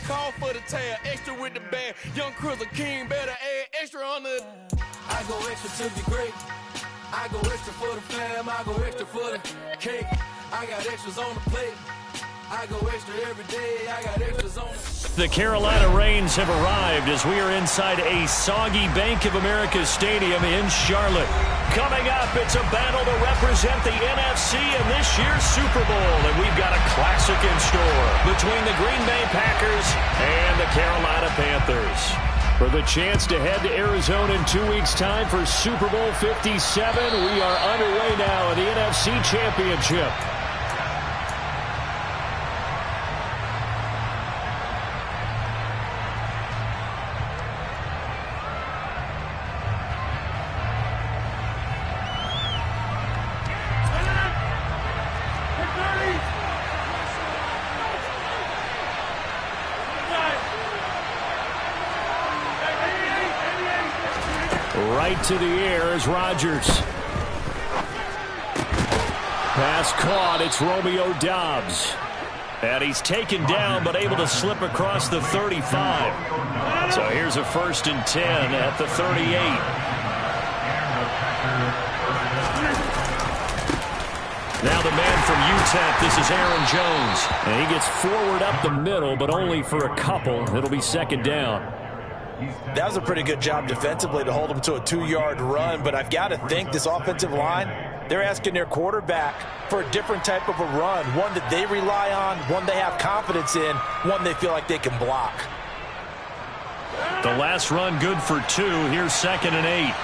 call for the tail, extra with the bag. Young Crizzle King better add extra on the. I go extra to be great. I go extra for the fam. I go extra for the cake. I got extras on the plate. I go extra every day. I got extras on the Carolina Rains have arrived as we are inside a soggy Bank of America Stadium in Charlotte. Coming up, it's a battle to represent the NFC in this year's Super Bowl, and we've got a classic in store between the Green Bay Packers and the Carolina Panthers. For the chance to head to Arizona in 2 weeks' time for Super Bowl 57, we are underway now in the NFC Championship. Right to the air is Rodgers. Pass caught. It's Romeo Doubs. And he's taken down but able to slip across the 35. So here's a 1st and 10 at the 38. Now the man from UTEP, this is Aaron Jones. And he gets forward up the middle, but only for a couple. It'll be 2nd down. That was a pretty good job defensively to hold them to a 2-yard run, but I've got to think this offensive line, they're asking their quarterback for a different type of a run, one that they rely on, one they have confidence in, one they feel like they can block. The last run good for 2. Here's 2nd and 8.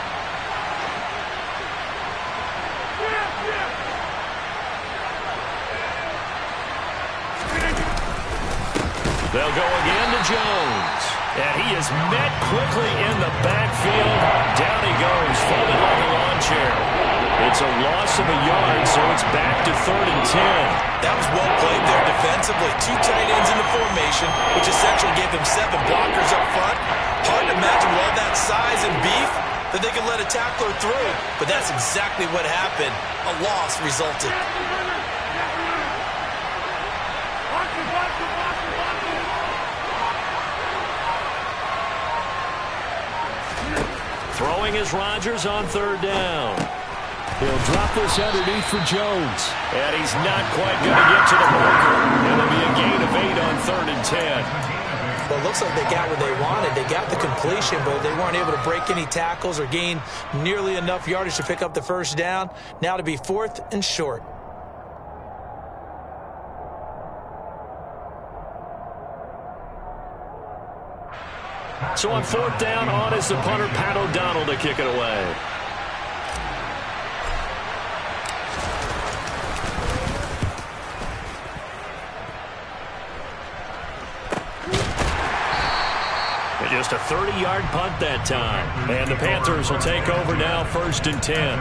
They'll go again to Jones. And he is met quickly in the backfield. Down he goes, folded like a lawn chair. It's a loss of a yard, so it's back to 3rd and 10. That was well played there defensively. 2 tight ends in the formation, which essentially gave them 7 blockers up front. Hard to imagine with all that size and beef that they could let a tackler through. But that's exactly what happened. A loss resulted. Throwing is Rodgers on 3rd down. He'll drop this underneath for Jones. And he's not quite going to get to the marker. It'll be a gain of 8 on 3rd and 10. Well, it looks like they got what they wanted. They got the completion, but they weren't able to break any tackles or gain nearly enough yardage to pick up the 1st down. Now to be 4th and short. So on 4th down, on is the punter, Pat O'Donnell, to kick it away. And just a 30-yard punt that time. And the Panthers will take over now, 1st and 10.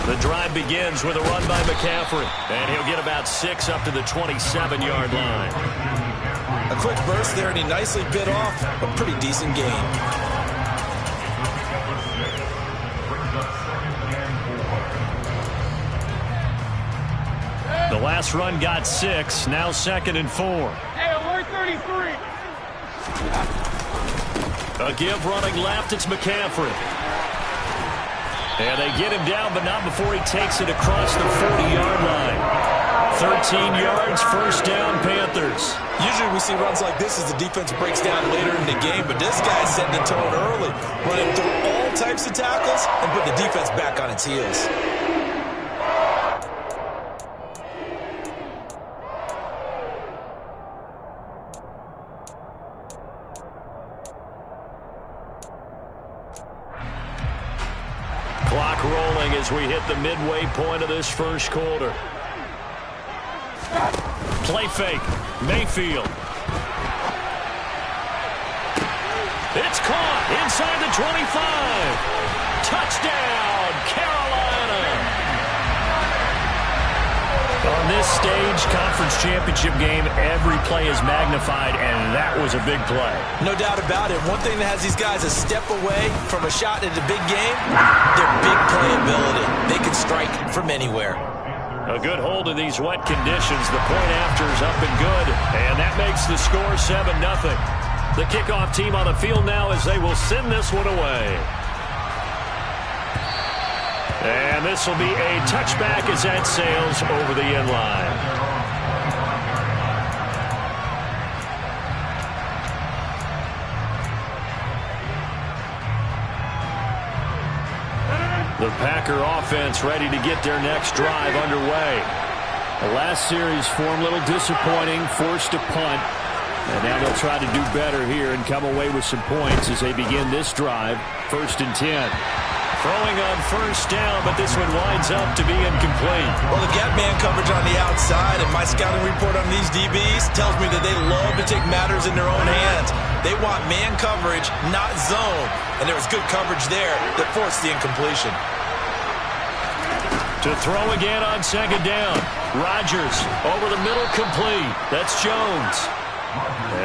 The drive begins with a run by McCaffrey, and he'll get about 6 up to the 27-yard line. A quick burst there, and he nicely bit off a pretty decent gain. The last run got 6, now 2nd and 4. Hey, alert 33. A give running left, it's McCaffrey. And they get him down, but not before he takes it across the 40-yard line. 13 yards, 1st down, Panthers. Usually we see runs like this as the defense breaks down later in the game, but this guy's setting the tone early, running through all types of tackles and put the defense back on its heels. Clock rolling as we hit the midway point of this 1st quarter. Play fake. Mayfield. It's caught inside the 25. Touchdown, Carolina. On this stage, conference championship game, every play is magnified, and that was a big play. No doubt about it. One thing that has these guys a step away from a shot in a big game, their big play ability. They can strike from anywhere. A good hold in these wet conditions. The point after is up and good, and that makes the score 7-0. The kickoff team on the field now as they will send this one away. And this will be a touchback as that sails over the end line. The Packer offense ready to get their next drive underway. The last series form a little disappointing, forced a punt. And now they'll try to do better here and come away with some points as they begin this drive. 1st and 10. Throwing on first down, but this one winds up to be incomplete. Well, the gap man coverage on the outside, and my scouting report on these DBs tells me that they love to take matters in their own hands. They want man coverage, not zone. And there was good coverage there that forced the incompletion. To throw again on 2nd down. Rodgers over the middle, complete. That's Jones.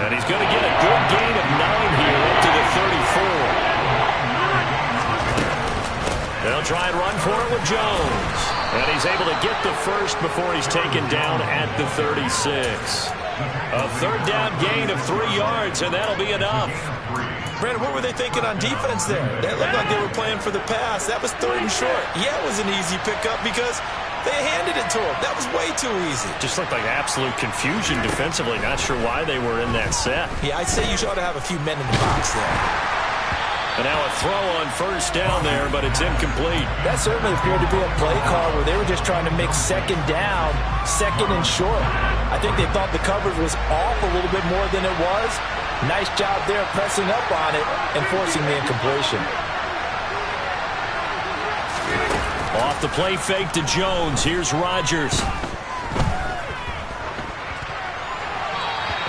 And he's going to get a good gain of 9 here up to the 34. They'll try and run for it with Jones. And he's able to get the first before he's taken down at the 36. A 3rd down gain of 3 yards, and that'll be enough. Brandon, what were they thinking on defense there? They looked like they were playing for the pass. That was 3rd and short. Yeah, it was an easy pickup because they handed it to him. That was way too easy. Just looked like absolute confusion defensively. Not sure why they were in that set. Yeah, I'd say you ought to have a few men in the box there. And now a throw on first down there, but it's incomplete. That certainly appeared to be a play call where they were just trying to make 2nd down, 2nd and short. I think they thought the coverage was off a little bit more than it was. Nice job there pressing up on it and forcing the incompletion. Off the play fake to Jones. Here's Rodgers.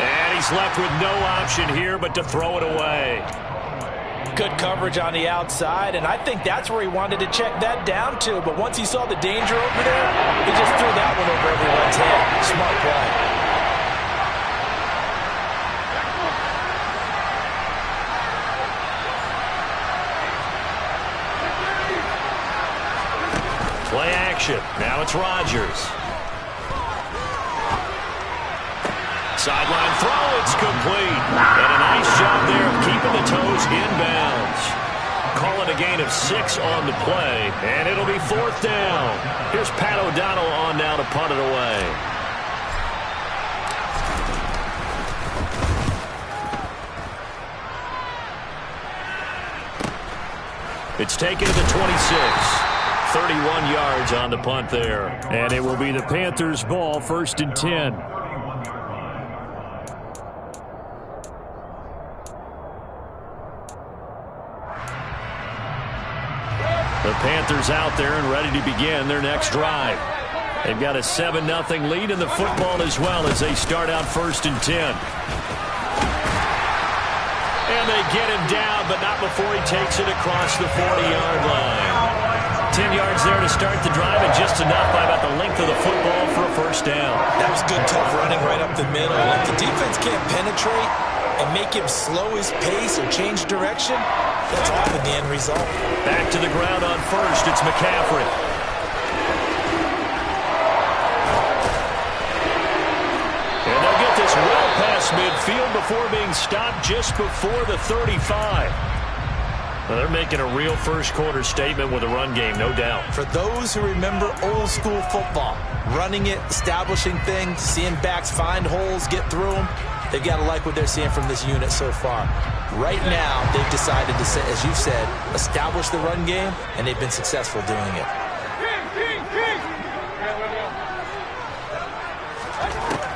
And he's left with no option here but to throw it away. Good coverage on the outside, and I think that's where he wanted to check that down to. But once he saw the danger over there, he just threw that one over everyone's head. Smart play. Play action. Now it's Rodgers. Sideline throw, it's complete. And a nice job there of keeping the toes inbounds. Call it a gain of 6 on the play, and it'll be 4th down. Here's Pat O'Donnell on now to punt it away. It's taken to the 26. 31 yards on the punt there. And it will be the Panthers' ball, 1st and 10. The Panthers out there and ready to begin their next drive. They've got a 7-0 lead in the football as well as they start out 1st and 10. And they get him down, but not before he takes it across the 40-yard line. 10 yards there to start the drive, and just enough by about the length of the football for a 1st down. That was good, tough running right up the middle. If the defense can't penetrate and make him slow his pace or change direction, that's often the end result. Back to the ground on first. It's McCaffrey. And they'll get this well past midfield before being stopped just before the 35. Well, they're making a real first-quarter statement with a run game, no doubt. For those who remember old-school football, running it, establishing things, seeing backs find holes, get through them, they've got to like what they're seeing from this unit so far. Right now, they've decided to, as you said, establish the run game, and they've been successful doing it.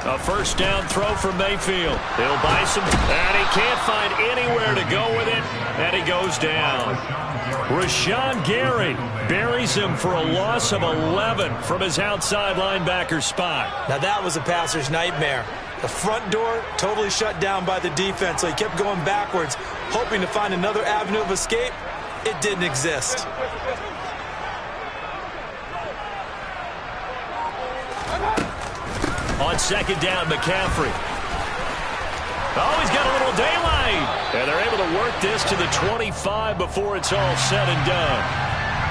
A 1st down throw from Mayfield. He'll buy some, and he can't find anywhere to go with it, and he goes down. Rashawn Gary buries him for a loss of 11 from his outside linebacker spot. Now that was a passer's nightmare. The front door totally shut down by the defense, so he kept going backwards, hoping to find another avenue of escape. It didn't exist. On second down, McCaffrey. Oh, he's got a little daylight. And they're able to work this to the 25 before it's all said and done.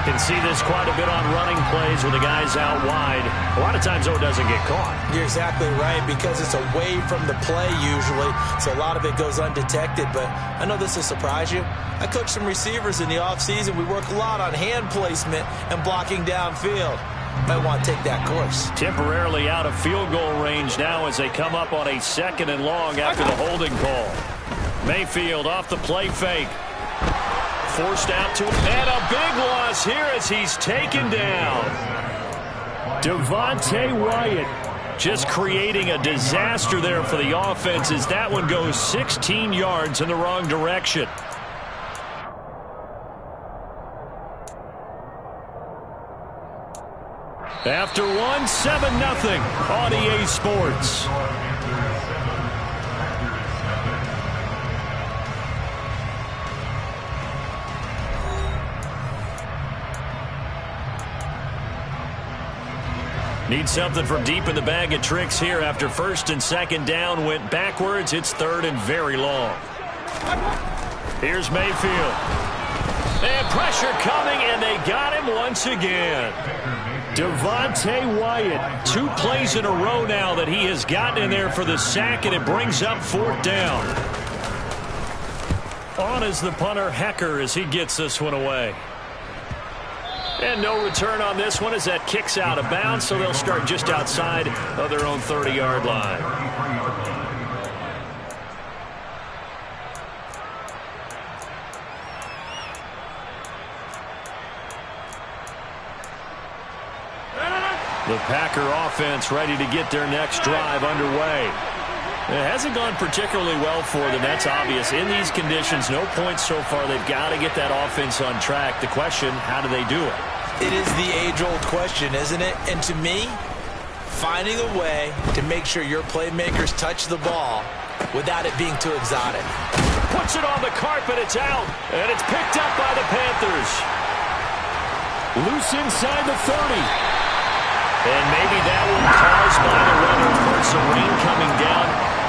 Can see this quite a bit on running plays with the guys out wide. A lot of times, though, it doesn't get caught. You're exactly right, because it's away from the play usually, so a lot of it goes undetected. But I know this will surprise you. I coach some receivers in the offseason. We work a lot on hand placement and blocking downfield. Might want to take that course. Temporarily out of field goal range now as they come up on a 2nd and long after the holding call. Mayfield off the play fake. Forced out to him. And a big loss here as he's taken down. Devontae Wyatt just creating a disaster there for the offense as that one goes 16 yards in the wrong direction. After one, 7-0 on EA Sports. Need something from deep in the bag of tricks here after 1st and 2nd down went backwards. It's 3rd and very long. Here's Mayfield. And pressure coming, and they got him once again. Devontae Wyatt, 2 plays in a row now that he has gotten in there for the sack, and it brings up 4th down. On is the punter, Hecker, as he gets this one away. And no return on this one as that kicks out of bounds, so they'll start just outside of their own 30-yard line. The Packer offense ready to get their next drive underway. It hasn't gone particularly well for them. That's obvious. In these conditions, no points so far. They've got to get that offense on track. The question, how do they do it? It is the age-old question, isn't it? And to me, finding a way to make sure your playmakers touch the ball without it being too exotic. Puts it on the carpet. It's out. And it's picked up by the Panthers. Loose inside the 30. And maybe that will cause by the runner. Of course, the rain coming down.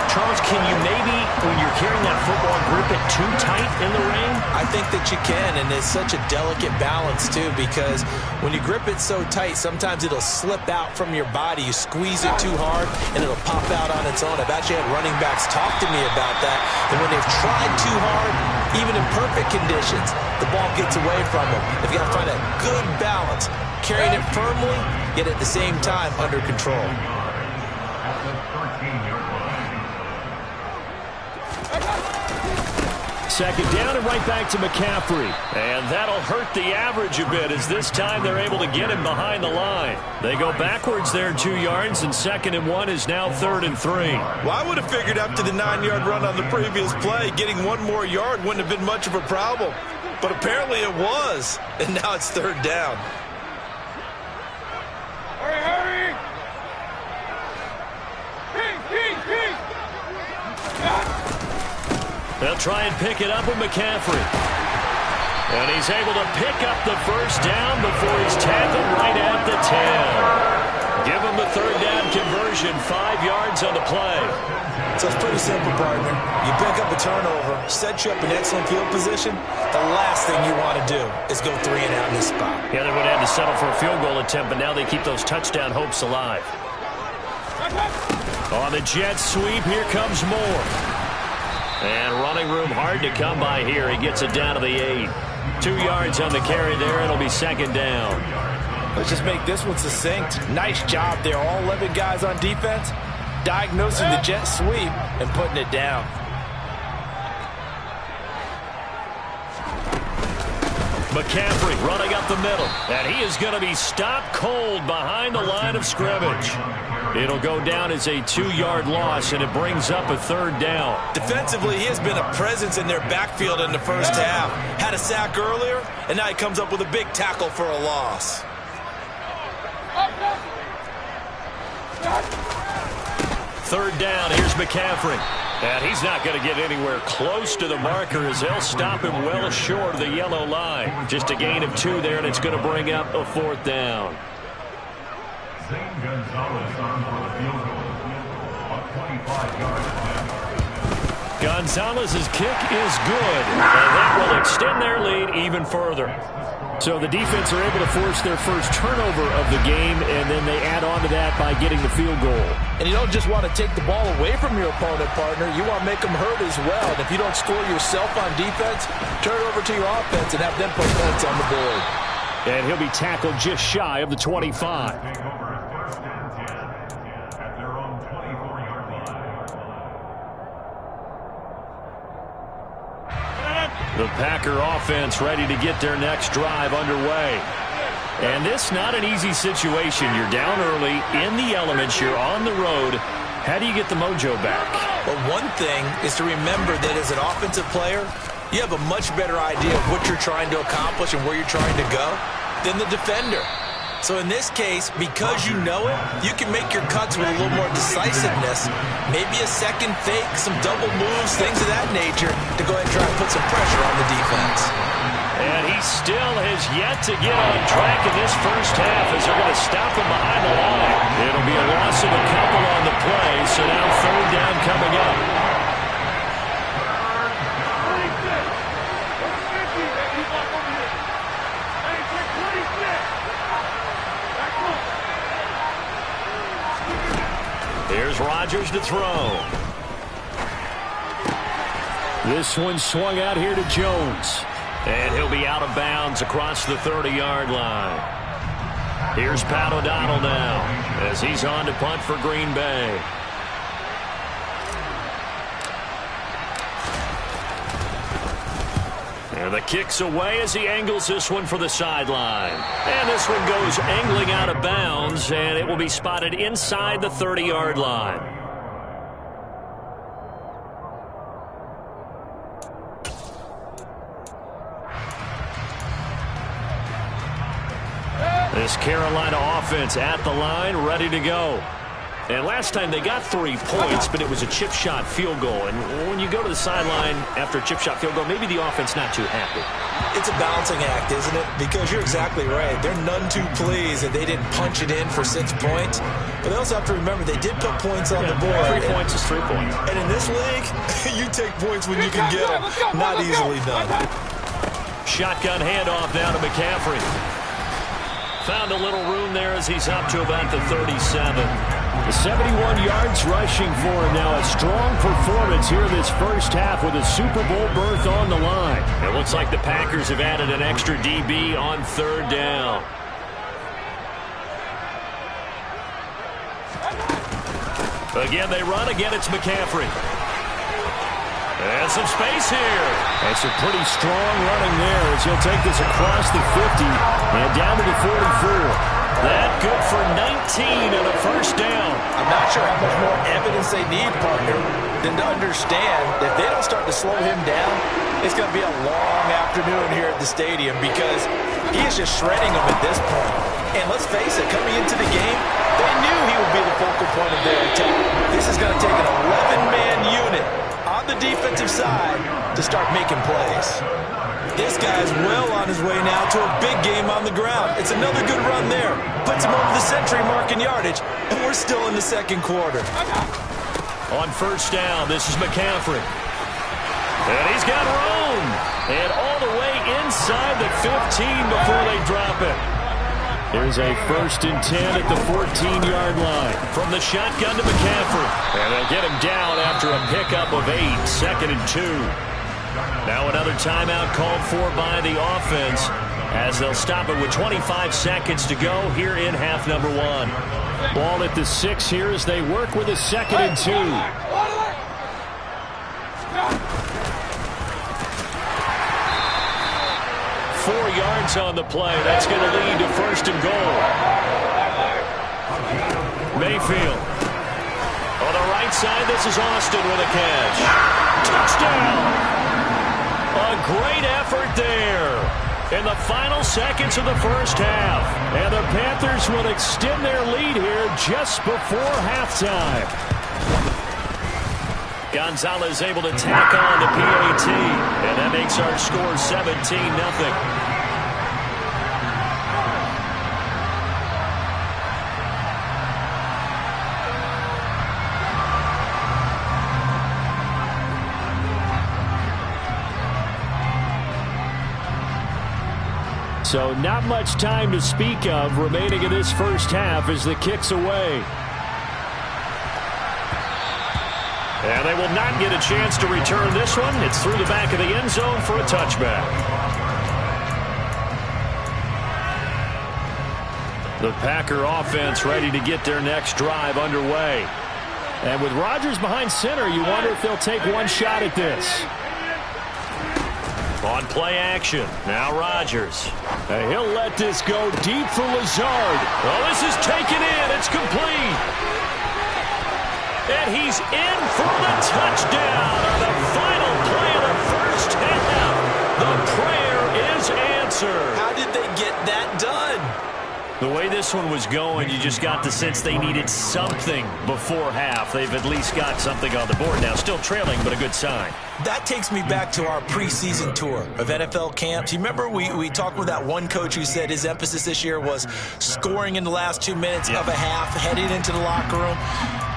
Charles, can you maybe, when you're carrying that football, grip it too tight in the rain? I think that you can, and it's such a delicate balance, too, because when you grip it so tight, sometimes it'll slip out from your body. You squeeze it too hard, and it'll pop out on its own. I've actually had running backs talk to me about that, and when they've tried too hard, even in perfect conditions, the ball gets away from them. They've got to find a good balance, carrying it firmly, yet at the same time under control. Second down and right back to McCaffrey. And that'll hurt the average a bit as this time they're able to get him behind the line. They go backwards there 2 yards, and 2nd and 1 is now 3rd and 3. Well, I would have figured after the 9-yard run on the previous play, getting 1 more yard wouldn't have been much of a problem. But apparently it was, and now it's 3rd down. Hurry! They'll try and pick it up with McCaffrey. And he's able to pick up the 1st down before he's tackled right at the 10. Give him the 3rd down conversion, 5 yards on the play. So it's pretty simple, partner. You pick up a turnover, set you up in excellent field position. The last thing you want to do is go 3 and out in this spot. Yeah, they would have had to settle for a field goal attempt, but now they keep those touchdown hopes alive. On the jet sweep, here comes Moore. And running room hard to come by here. He gets it down to the 8. 2 yards on the carry there. It'll be 2nd down. Let's just make this one succinct. Nice job there. All 11 guys on defense diagnosing the jet sweep and putting it down. McCaffrey running up the middle. And he is going to be stopped cold behind the line of scrimmage. It'll go down as a 2-yard loss, and it brings up a 3rd down. Defensively, he has been a presence in their backfield in the first half. Had a sack earlier, and now he comes up with a big tackle for a loss. 3rd down, here's McCaffrey. And he's not going to get anywhere close to the marker as they'll stop him well short of the yellow line. Just a gain of 2 there, and it's going to bring up a 4th down. Gonzalez's kick is good, and that will extend their lead even further. So the defense are able to force their first turnover of the game, and then they add on to that by getting the field goal. And you don't just want to take the ball away from your opponent, partner. You want to make them hurt as well. And if you don't score yourself on defense, turn it over to your offense and have them put points on the board. And he'll be tackled just shy of the 25. The Packer offense ready to get their next drive underway. And this not an easy situation. You're down early, in the elements, you're on the road. How do you get the mojo back? Well, one thing is to remember that as an offensive player, you have a much better idea of what you're trying to accomplish and where you're trying to go than the defender. So in this case, because you know it, you can make your cuts with a little more decisiveness. Maybe a second fake, some double moves, things of that nature to go ahead and try and put some pressure on the defense. And he still has yet to get on track in this first half as they're going to stop him behind the line. It'll be a loss of a couple on the play, so now third down coming up. Here's Rodgers to throw. This one swung out here to Jones. And he'll be out of bounds across the 30-yard line. Here's Pat O'Donnell now as he's on to punt for Green Bay. And the kick's away as he angles this one for the sideline. And this one goes angling out of bounds, and it will be spotted inside the 30-yard line. This Carolina offense at the line, ready to go. And last time they got 3 points, but it was a chip shot field goal. And when you go to the sideline after a chip shot field goal, maybe the offense not too happy. It's a balancing act, isn't it? Because you're exactly right. They're none too pleased that they didn't punch it in for 6 points. But they also have to remember they did put points on the board. 3 points is 3 points. And in this league, you take points when you can get them. Not easily done. Shotgun handoff down to McCaffrey. Found a little room there as he's up to about the 37. 71 yards rushing for him now. A strong performance here in this first half with a Super Bowl berth on the line. It looks like the Packers have added an extra DB on third down. Again, they run. Again, it's McCaffrey. And some space here. And some pretty strong running there as he'll take this across the 50 and down to the 44. That good for 19 and a first down. I'm not sure how much more evidence they need, partner, than to understand that if they don't start to slow him down, it's going to be a long afternoon here at the stadium because he is just shredding them at this point. And let's face it, coming into the game, they knew he would be the focal point of their attack. This is going to take an 11-man unit on the defensive side to start making plays. This guy's well on his way now to a big game on the ground. It's another good run there. Puts him over the century mark in yardage, and we're still in the second quarter. On first down, this is McCaffrey. And he's got room. And all the way inside the 15 before they drop it. There's a 1st and 10 at the 14-yard line. From the shotgun to McCaffrey. And they'll get him down after a pickup of 8. 2nd and 2. Now another timeout called for by the offense as they'll stop it with 25 seconds to go here in half number 1. Ball at the 6 here as they work with a 2nd and 2. Four yards on the play. That's going to lead to 1st and goal. Mayfield. On the right side, this is Austin with a catch. Touchdown! A great effort there in the final seconds of the first half. And the Panthers will extend their lead here just before halftime. Gonzalez able to tack on the PAT. And that makes our score 17-0. So not much time to speak of remaining in this first half as the kick's away. And they will not get a chance to return this one. It's through the back of the end zone for a touchback. The Packer offense ready to get their next drive underway. And with Rodgers behind center, you wonder if they'll take one shot at this. On play action, now Rodgers. And he'll let this go deep for Lazard. Well, this is taken in. It's complete. And he's in for the touchdown on the final play of the first half. The prayer is answered. How did they get that done? The way this one was going, you just got the sense they needed something before half. They've at least got something on the board now. Still trailing, but a good sign. That takes me back to our preseason tour of NFL camps. You remember we talked with that one coach who said his emphasis this year was scoring in the last 2 minutes of a half, heading into the locker room.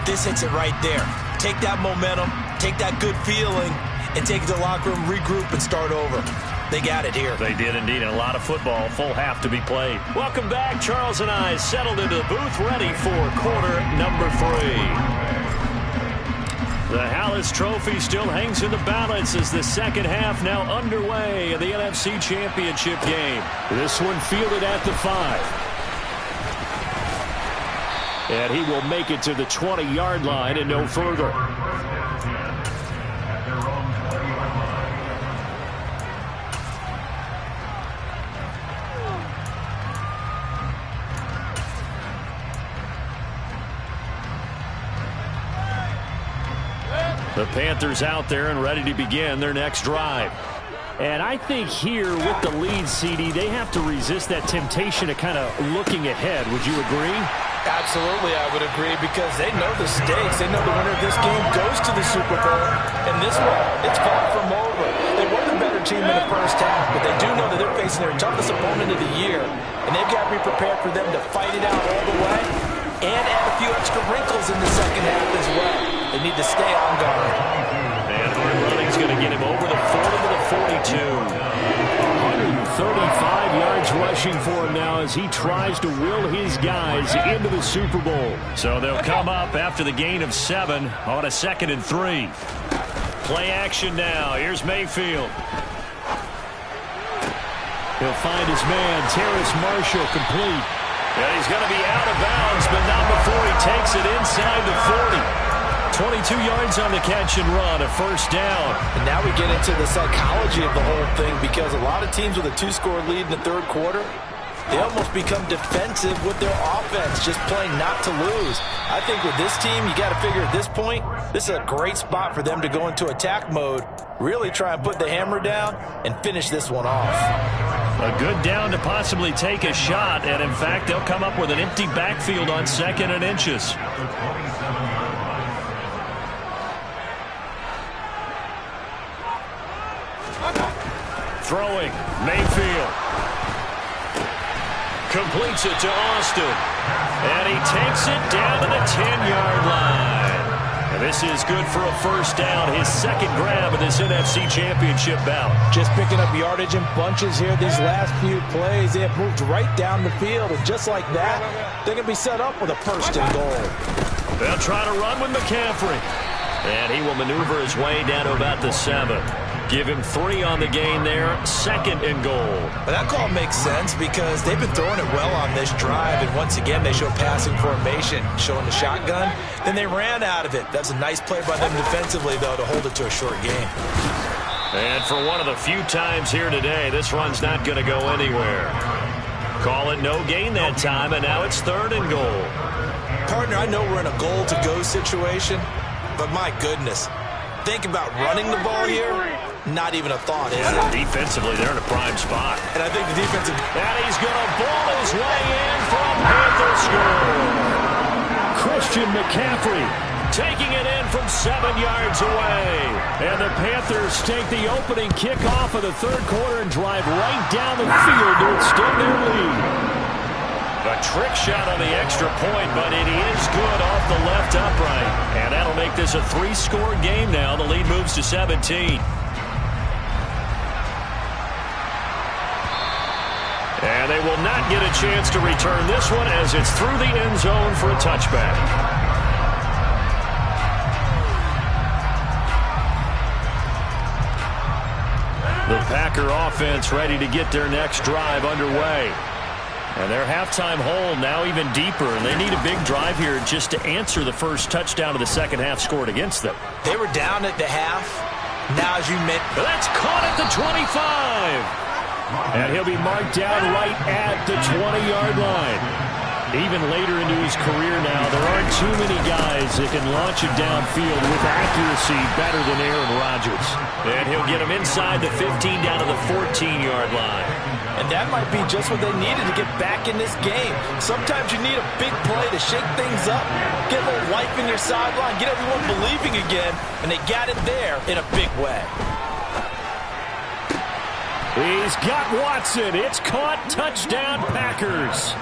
This hits it right there. Take that momentum, take that good feeling, and take it to the locker room, regroup, and start over. They got it here. They did indeed, and a lot of football, full half to be played. Welcome back. Charles and I settled into the booth, ready for quarter number 3. The Hallis Trophy still hangs in the balance as the second half now underway in the NFC Championship game. This one fielded at the 5. And he will make it to the 20-yard line and no further. The Panthers out there and ready to begin their next drive. And I think here with the lead, CD, they have to resist that temptation of kind of looking ahead. Would you agree? Absolutely, I would agree, because they know the stakes. They know the winner of this game goes to the Super Bowl. And this one, it's far from over. They were the better team in the first half, but they do know that they're facing their toughest opponent of the year. And they've got to be prepared for them to fight it out all the way and add a few extra wrinkles in the second half as well. They need to stay on guard. And hard running's going to get him over the 40 to the 42. 135 yards rushing for him now as he tries to will his guys into the Super Bowl. So they'll come up after the gain of 7 on a 2nd and 3. Play action now. Here's Mayfield. He'll find his man, Terrace Marshall, complete. And he's going to be out of bounds, but not before he takes it inside the 40. 22 yards on the catch and run, a first down. And now we get into the psychology of the whole thing, because a lot of teams with a 2-score lead in the third quarter, they almost become defensive with their offense, just playing not to lose. I think with this team, you got to figure at this point, this is a great spot for them to go into attack mode, really try and put the hammer down and finish this one off. A good down to possibly take a shot, and in fact, they'll come up with an empty backfield on 2nd and inches. Throwing, Mayfield. Completes it to Austin. And he takes it down to the 10-yard line. And this is good for a first down. His second grab of this NFC Championship bout. Just picking up yardage in bunches here these last few plays. They have moved right down the field. And just like that, they're going to be set up with a first and goal. They'll try to run with McCaffrey. And he will maneuver his way down to about the 7. Give him 3 on the gain there, 2nd and goal. But that call makes sense because they've been throwing it well on this drive, and once again they show passing formation, showing the shotgun. Then they ran out of it. That's a nice play by them defensively, though, to hold it to a short game. And for one of the few times here today, this run's not going to go anywhere. Call it no gain that time, and now it's 3rd and goal. Partner, I know we're in a goal-to-go situation, but my goodness, think about running the ball here. Not even a thought, is it? Defensively, they're in a prime spot. And I think the defensive... And he's going to ball his way in from Panther score. Christian McCaffrey taking it in from 7 yards away. And the Panthers take the opening kickoff of the third quarter and drive right down the field to extend their lead. A trick shot on the extra point, but it is good off the left upright. And that'll make this a 3-score game now. The lead moves to 17. And they will not get a chance to return this one as it's through the end zone for a touchback. The Packer offense ready to get their next drive underway. And their halftime hole now even deeper, and they need a big drive here just to answer the first touchdown of the second half scored against them. They were down at the half. Now, as you mentioned, that's caught at the 25. And he'll be marked down right at the 20-yard line. Even later into his career now, there aren't too many guys that can launch it downfield with accuracy better than Aaron Rodgers. And he'll get him inside the 15 down to the 14-yard line. And that might be just what they needed to get back in this game. Sometimes you need a big play to shake things up, get a little life in your sideline, get everyone believing again, and they got it there in a big way. He's got Watson. It's caught. Touchdown, Packers.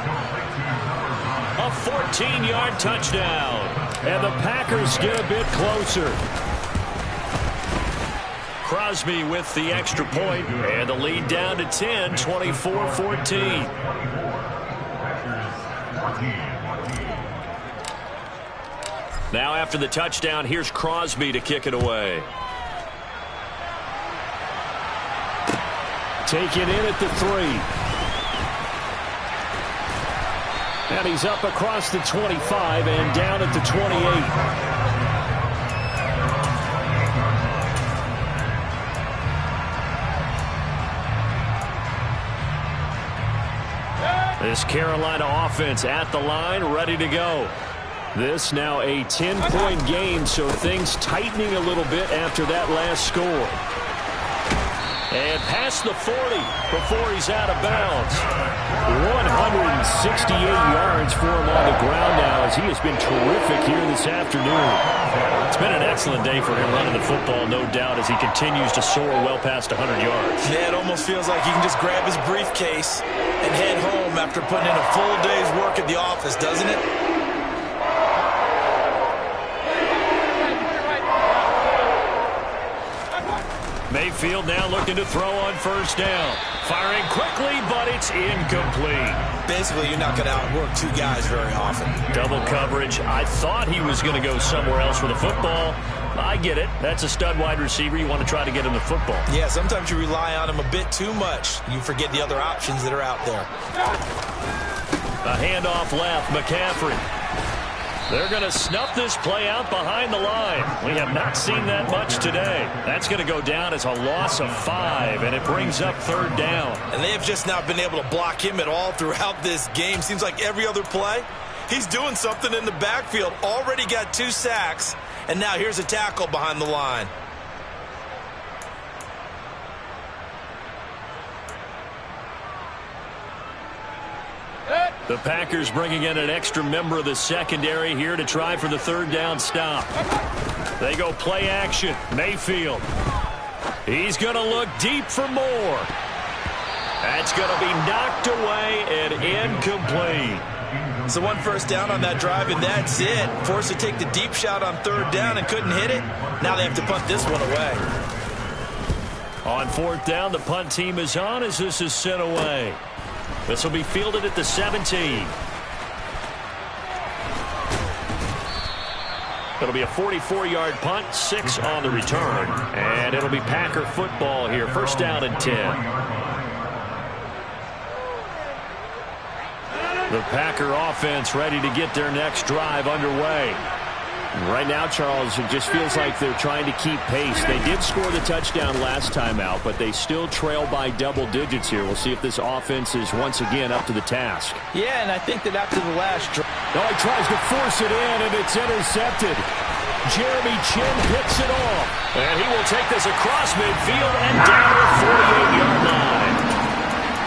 A 14-yard touchdown. And the Packers get a bit closer. Crosby with the extra point, and the lead down to 10, 24-14. Now after the touchdown, here's Crosby to kick it away. Taken in at the 3. And he's up across the 25 and down at the 28. This Carolina offense at the line, ready to go. This now a 10-point game, so things tightening a little bit after that last score. And past the 40 before he's out of bounds. 168 yards for him on the ground now as he has been terrific here this afternoon. It's been an excellent day for him running the football, no doubt, as he continues to soar well past 100 yards. Yeah, it almost feels like he can just grab his briefcase and head home after putting in a full day's work at the office, doesn't it? Mayfield now looking to throw on first down. Firing quickly, but it's incomplete. Basically, you're not going to outwork two guys very often. Double coverage. I thought he was going to go somewhere else with the football. I get it. That's a stud wide receiver. You want to try to get him the football. Yeah, sometimes you rely on him a bit too much. You forget the other options that are out there. A handoff left, McCaffrey. They're going to snuff this play out behind the line. We have not seen that much today. That's going to go down as a loss of 5, and it brings up third down. And they have just not been able to block him at all throughout this game. Seems like every other play, he's doing something in the backfield. Already got 2 sacks, and now here's a tackle behind the line. The Packers bringing in an extra member of the secondary here to try for the third down stop. They go play action. Mayfield. He's going to look deep for more. That's going to be knocked away and incomplete. So 1 first down on that drive, and that's it. Forced to take the deep shot on third down and couldn't hit it. Now they have to punt this one away. On fourth down, the punt team is on as this is sent away. This will be fielded at the 17. It'll be a 44-yard punt, 6 on the return. And it'll be Packer football here. First down and 10. The Packer offense ready to get their next drive underway. Right now, Charles, it just feels like they're trying to keep pace. They did score the touchdown last time out, but they still trail by double digits here. We'll see if this offense is once again up to the task. Yeah, and I think that after the last drive. No, he tries to force it in, and it's intercepted. Jeremy Chinn picks it off. And he will take this across midfield and down the 48-yard line.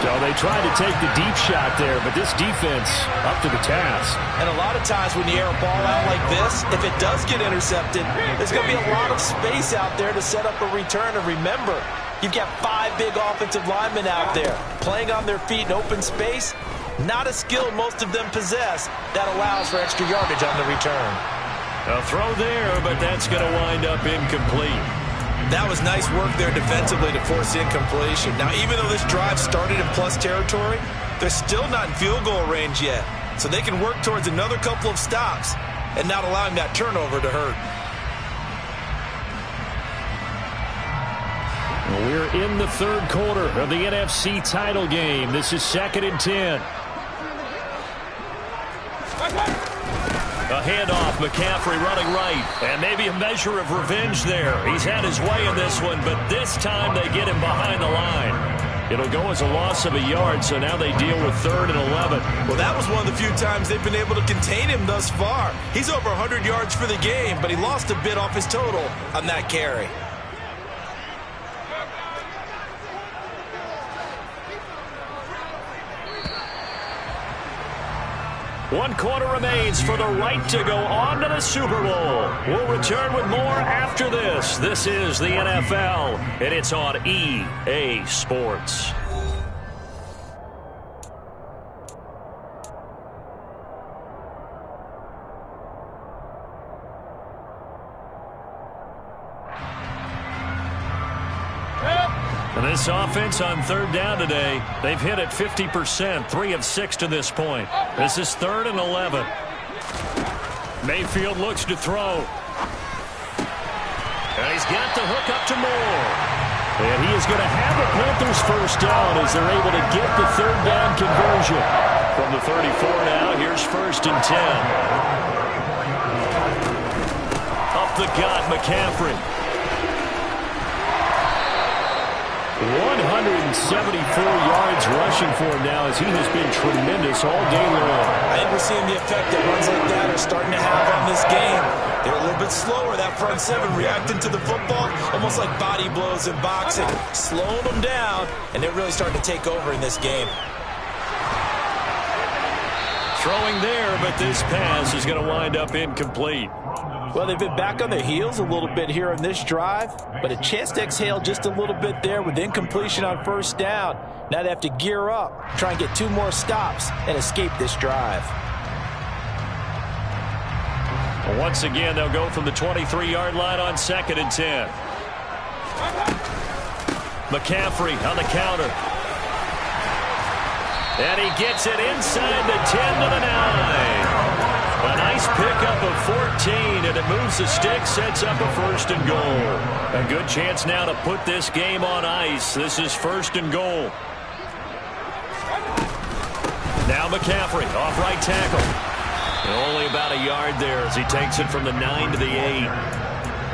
So they tried to take the deep shot there, but this defense up to the task. And a lot of times when you air a ball out like this, if it does get intercepted, there's going to be a lot of space out there to set up a return. And remember, you've got 5 big offensive linemen out there playing on their feet in open space. Not a skill most of them possess that allows for extra yardage on the return. A throw there, but that's going to wind up incomplete. That was nice work there defensively to force incompletion. Now, even though this drive started in plus territory, they're still not in field goal range yet, so they can work towards another couple of stops and not allowing that turnover to hurt. We're in the third quarter of the NFC title game. This is 2nd and 10. A handoff, McCaffrey running right, and maybe a measure of revenge there. He's had his way in this one, but this time they get him behind the line. It'll go as a loss of a yard, so now they deal with 3rd and 11. Well, that was one of the few times they've been able to contain him thus far. He's over 100 yards for the game, but he lost a bit off his total on that carry. One quarter remains for the right to go on to the Super Bowl. We'll return with more after this. This is the NFL, and it's on EA Sports. And this offense on 3rd down today, they've hit it 50%, 3 of 6 to this point. This is 3rd and 11. Mayfield looks to throw. And he's got the hook up to Moore. And he is going to have the Panthers first down as they're able to get the 3rd down conversion. From the 34 now, here's 1st and 10. Up the gut, McCaffrey. 174 yards rushing for him now as he has been tremendous all day long. I think we're seeing the effect that runs like that are starting to have on this game. They're a little bit slower, that front 7 reacting to the football, almost like body blows in boxing, slowing them down, and they're really starting to take over in this game. Throwing there, but this pass is going to wind up incomplete. Well, they've been back on their heels a little bit here on this drive, but a chance to exhale just a little bit there with incompletion on 1st down. Now they have to gear up, try and get 2 more stops, and escape this drive. Well, once again, they'll go from the 23-yard line on 2nd and 10. McCaffrey on the counter. And he gets it inside the 10 to the 9. A nice pickup of 14, and it moves the stick, sets up a 1st and goal. A good chance now to put this game on ice. This is 1st and goal. Now McCaffrey, off right tackle. And only about a yard there as he takes it from the 9 to the 8.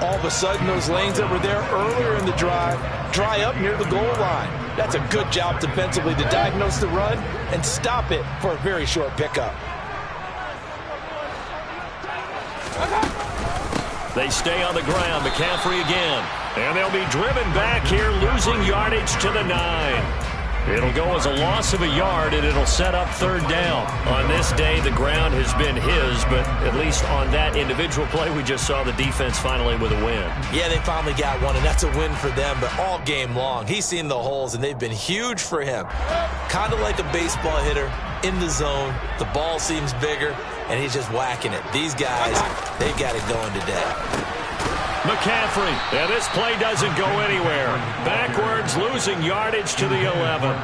All of a sudden, those lanes that were there earlier in the drive dry up near the goal line. That's a good job defensively to diagnose the run and stop it for a very short pickup. They stay on the ground. McCaffrey again. And they'll be driven back here, losing yardage to the 9. It'll go as a loss of a yard, and it'll set up 3rd down. On this day, the ground has been his, but at least on that individual play, we just saw the defense finally with a win. Yeah, they finally got one, and that's a win for them, but all game long, he's seen the holes, and they've been huge for him. Kind of like a baseball hitter in the zone. The ball seems bigger, and he's just whacking it. These guys, they've got it going today. McCaffrey, and this play doesn't go anywhere. Backwards, losing yardage to the 11.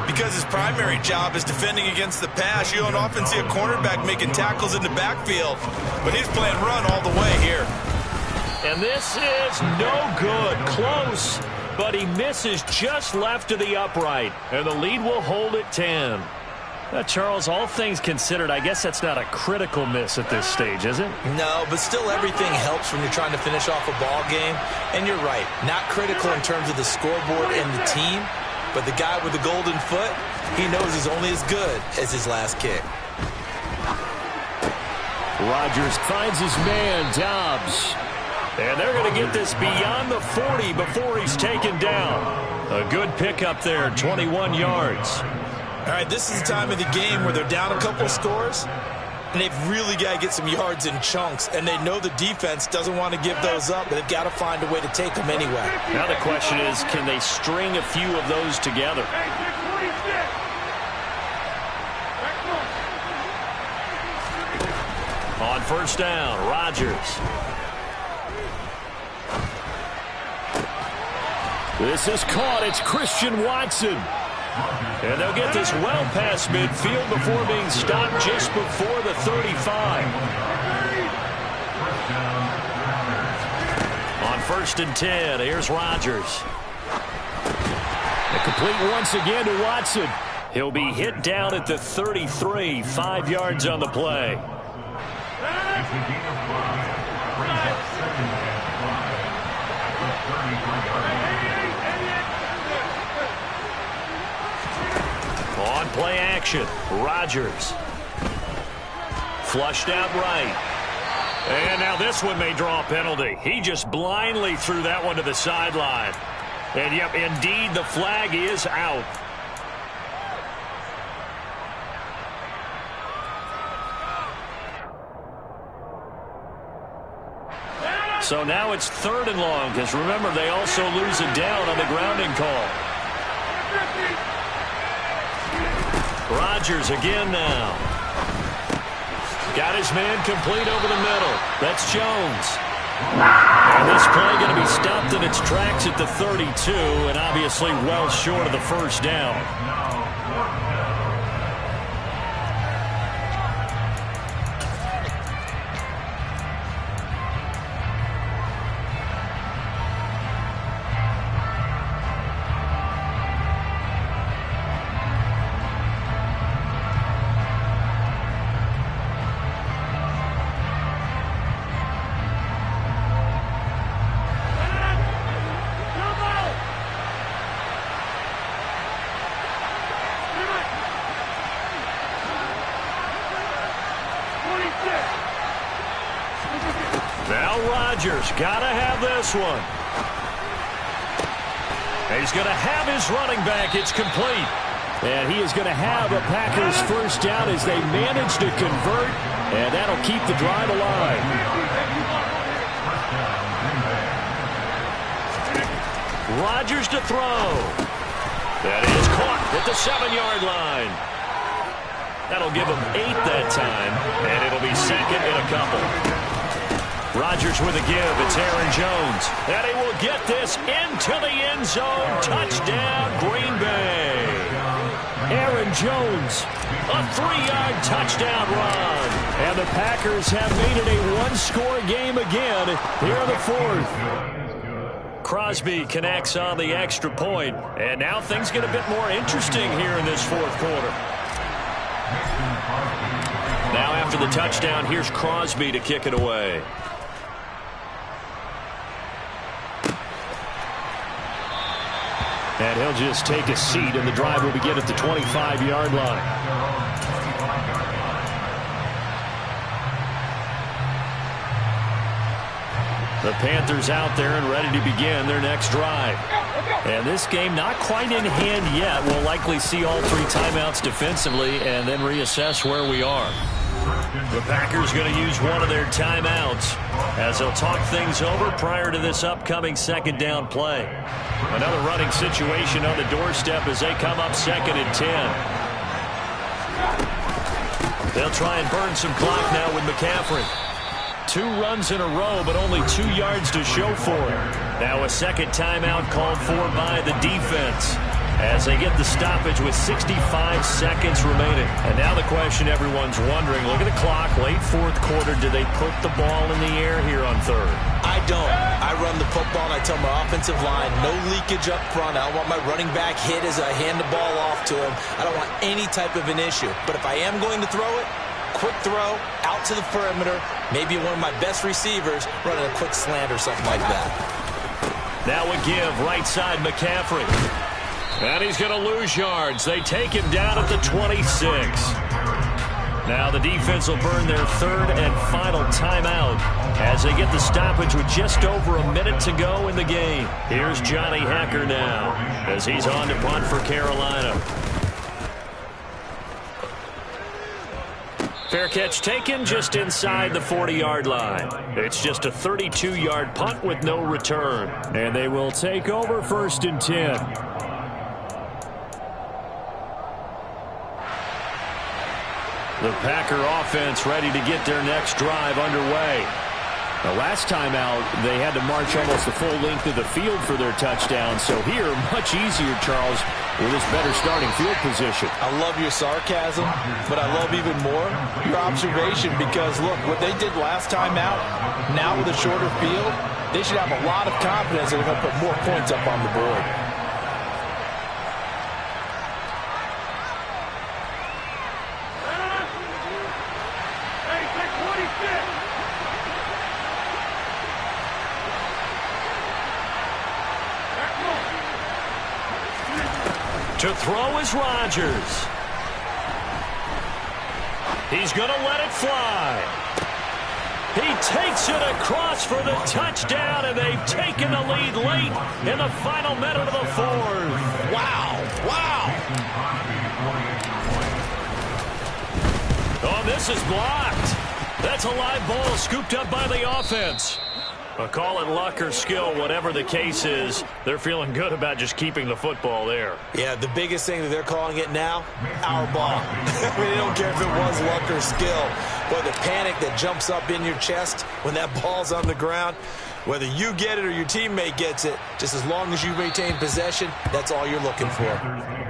Because his primary job is defending against the pass, you don't often see a cornerback making tackles in the backfield. But he's playing run all the way here. And this is no good. Close, but he misses just left of the upright. And the lead will hold at 10. Charles, all things considered, I guess that's not a critical miss at this stage, is it? No, but still everything helps when you're trying to finish off a ball game. And you're right, not critical in terms of the scoreboard and the team, but the guy with the golden foot, he knows he's only as good as his last kick. Rodgers finds his man, Dobbs. And they're going to get this beyond the 40 before he's taken down. A good pickup there, 21 yards. All right, this is the time of the game where they're down a couple of scores, and they've really got to get some yards in chunks, and they know the defense doesn't want to give those up, but they've got to find a way to take them anyway. Now the question is, can they string a few of those together? On 1st down, Rodgers. This is caught. It's Christian Watson. And they'll get this well past midfield before being stopped just before the 35. On 1st and 10, here's Rodgers. Complete once again to Watson. He'll be hit down at the 33, 5 yards on the play. On play action, Rodgers. Flushed out right. And now this one may draw a penalty. He just blindly threw that one to the sideline. And, yep, indeed, the flag is out. So now it's 3rd and long, because remember, they also lose it down on the grounding call. Rodgers again now. Got his man complete over the middle. That's Jones. And this play going to be stopped in its tracks at the 32, and obviously well short of the first down. Gotta have this one. He's going to have his running back. It's complete. And he is going to have a Packers first down as they manage to convert. And that'll keep the drive alive. Rodgers to throw. That is caught at the 7-yard line. That'll give him 8 that time. And it'll be 2nd and a couple. Rodgers with a give. It's Aaron Jones. And he will get this into the end zone. Touchdown, Green Bay. Aaron Jones, a 3-yard touchdown run. And the Packers have made it a one-score game again here in the 4th. Crosby connects on the extra point. And now things get a bit more interesting here in this 4th quarter. Now after the touchdown, here's Crosby to kick it away. And he'll just take a seat, and the drive will begin at the 25-yard line. The Panthers out there and ready to begin their next drive. And this game not quite in hand yet. We'll likely see all 3 timeouts defensively and then reassess where we are. The Packers going to use one of their timeouts as they'll talk things over prior to this upcoming 2nd down play. Another running situation on the doorstep as they come up 2nd and 10. They'll try and burn some clock now with McCaffrey. 2 runs in a row, but only 2 yards to show for it. Now a 2nd timeout called for by the defense as they get the stoppage with 65 seconds remaining. And now the question everyone's wondering, look at the clock, late 4th quarter, do they put the ball in the air here on 3rd? I don't. I run the football and I tell my offensive line, no leakage up front. I don't want my running back hit as I hand the ball off to him. I don't want any type of an issue. But if I am going to throw it, quick throw, out to the perimeter, maybe one of my best receivers running a quick slant or something like that. Now a give, right side McCaffrey. And he's going to lose yards. They take him down at the 26. Now the defense will burn their 3rd and final timeout as they get the stoppage with just over a minute to go in the game. Here's Johnny Hekker now as he's on to punt for Carolina. Fair catch taken just inside the 40-yard line. It's just a 32-yard punt with no return. And they will take over 1st and 10. The Packer offense ready to get their next drive underway. The last time out, they had to march almost the full length of the field for their touchdown. So here, much easier, Charles, with this better starting field position. I love your sarcasm, but I love even more your observation because, look, what they did last time out, now with a shorter field, they should have a lot of confidence that they're going to put more points up on the board. To throw is Rodgers. He's going to let it fly. He takes it across for the touchdown, and they've taken the lead late in the final minute of the fourth. Wow. Wow. Oh, this is blocked. That's a live ball scooped up by the offense. Call it luck or skill, whatever the case is, they're feeling good about just keeping the football there. Yeah, the biggest thing that they're calling it now, our ball. I mean, they don't care if it was luck or skill. But the panic that jumps up in your chest when that ball's on the ground, whether you get it or your teammate gets it, just as long as you maintain possession, that's all you're looking for.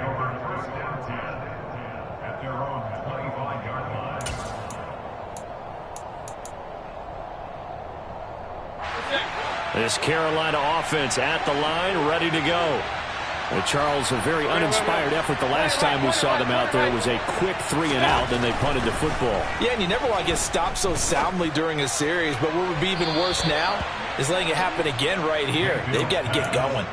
This Carolina offense at the line, ready to go. Charles, a very uninspired effort the last time we saw them out there. It was a quick 3-and-out, then they punted the football. Yeah, and you never want to get stopped so soundly during a series, but what would be even worse now is letting it happen again right here. They've got to get going.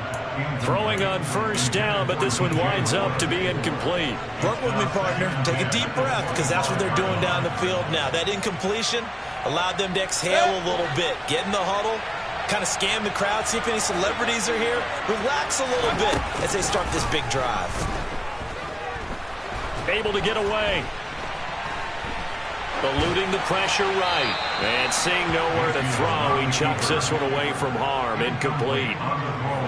Throwing on first down, but this one winds up to be incomplete. Work with me, partner. Take a deep breath, because that's what they're doing down the field now. That incompletion allowed them to exhale a little bit, get in the huddle, kind of scan the crowd, see if any celebrities are here. Relax a little bit as they start this big drive. Able to get away. Eluding the pressure right. And seeing nowhere to throw, he chucks this one away from harm. Incomplete.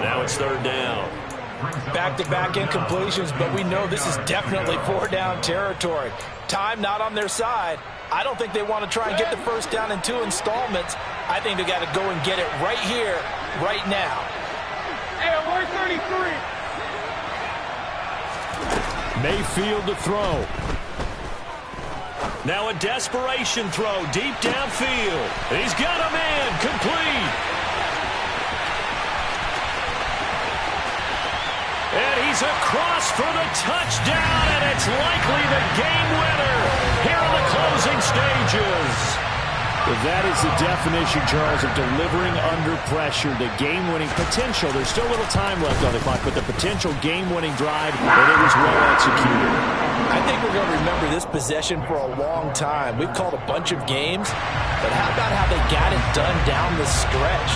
Now it's third down. Back-to-back incompletions, but we know this is definitely four-down territory. Time not on their side. I don't think they want to try and get the first down in 2 installments. I think they got to go and get it right here, right now. Hey, 133. Mayfield to throw. Now a desperation throw deep downfield. He's got a man complete. And he's across for the touchdown, and it's likely the game winner here in the closing stages. That is the definition, Charles, of delivering under pressure. The game-winning potential. There's still a little time left on the clock, but the potential game-winning drive, and it was well executed. I think we're going to remember this possession for a long time. We've called a bunch of games, but how about how they got it done down the stretch?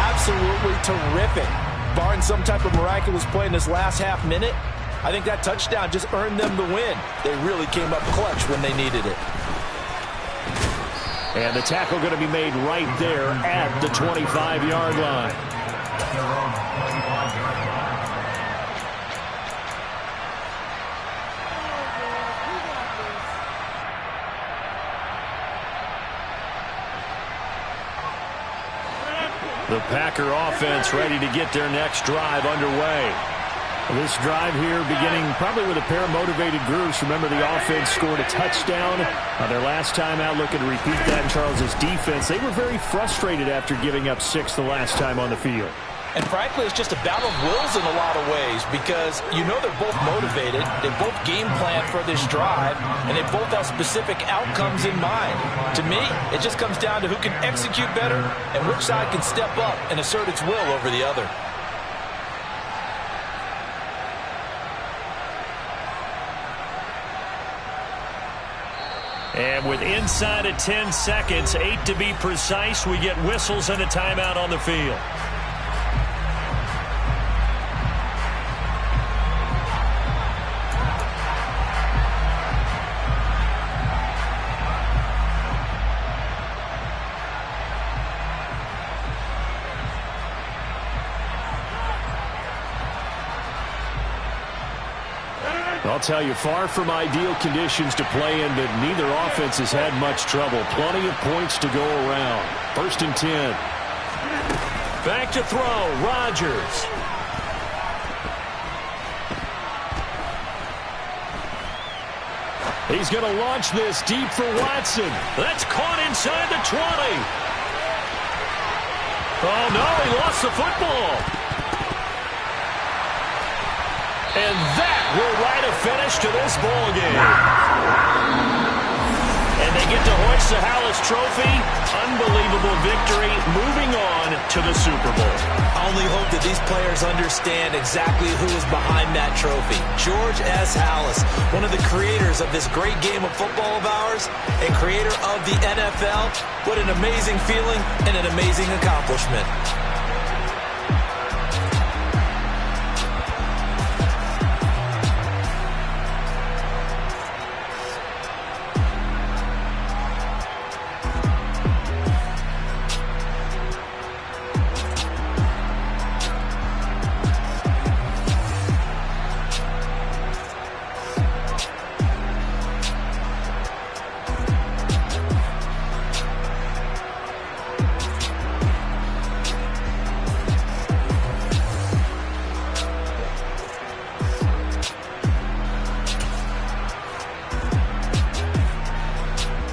Absolutely terrific. Barring some type of miraculous play in this last half minute, I think that touchdown just earned them the win. They really came up clutch when they needed it. And the tackle going to be made right there at the 25-yard line. The Packer offense ready to get their next drive underway. This drive here beginning probably with a pair of motivated groups. Remember, the offense scored a touchdown their last time out. Looking to repeat that in Charles's defense. They were very frustrated after giving up 6 the last time on the field. And frankly, it's just a battle of wills in a lot of ways because you know they're both motivated. They both game plan for this drive, and they both have specific outcomes in mind. To me, it just comes down to who can execute better and which side can step up and assert its will over the other. And with inside of 10 seconds, 8 to be precise, we get whistles and a timeout on the field. I'll tell you, far from ideal conditions to play in, but neither offense has had much trouble. Plenty of points to go around. 1st and 10. Back to throw, Rodgers. He's going to launch this deep for Watson. That's caught inside the 20. Oh, no, he lost the football. And that will write a finish to this ball game. And they get to hoist the Halas Trophy. Unbelievable victory. Moving on to the Super Bowl. I only hope that these players understand exactly who is behind that trophy. George S. Halas, one of the creators of this great game of football of ours and creator of the NFL. What an amazing feeling and an amazing accomplishment.